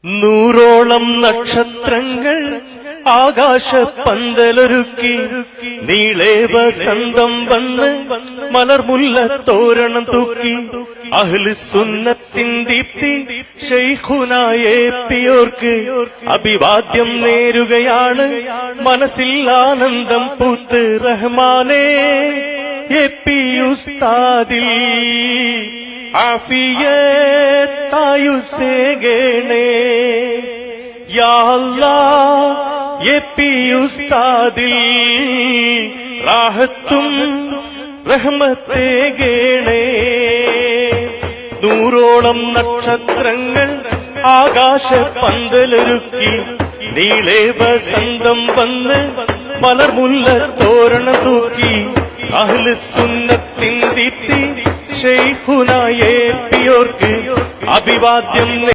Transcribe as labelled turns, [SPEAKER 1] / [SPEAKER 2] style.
[SPEAKER 1] നൂറോളം നക്ഷത്രങ്ങൾ ആകാശപ്പന്തലൊരുക്കി നീളേ വസന്തം വന്ന് മലർമുല്ല തോരണം തൂക്കി അഹ്ലു സുന്നത്തിൻ ദീപ്തി ശൈഖുനായ പിയോർക്ക് അഭിവാദ്യം നേരുകയാണ്. മനസ്സിൽ ആനന്ദം പൂത്ത് റഹ്മാനേ എപ്പി ഉസ്താദിൽ ആഫിയത്തായുസേകണേ യാ അല്ലാഹ് എപ്പി ഉസ്താദിൽ റാഹത്തും റഹ്മത്തേകണേ. നൂറോളം നക്ഷത്രങ്ങൾ ആകാശപ്പന്തലൊരുക്കി നീളേ വസന്തം വന്ന് മലർമുല്ല തോരണം തൂക്കി അഹ്ലു സുന്നത്തിൻ ദീപ്തി ശൈഖുനായ പിയോർക്ക് അഭിവാദ്യം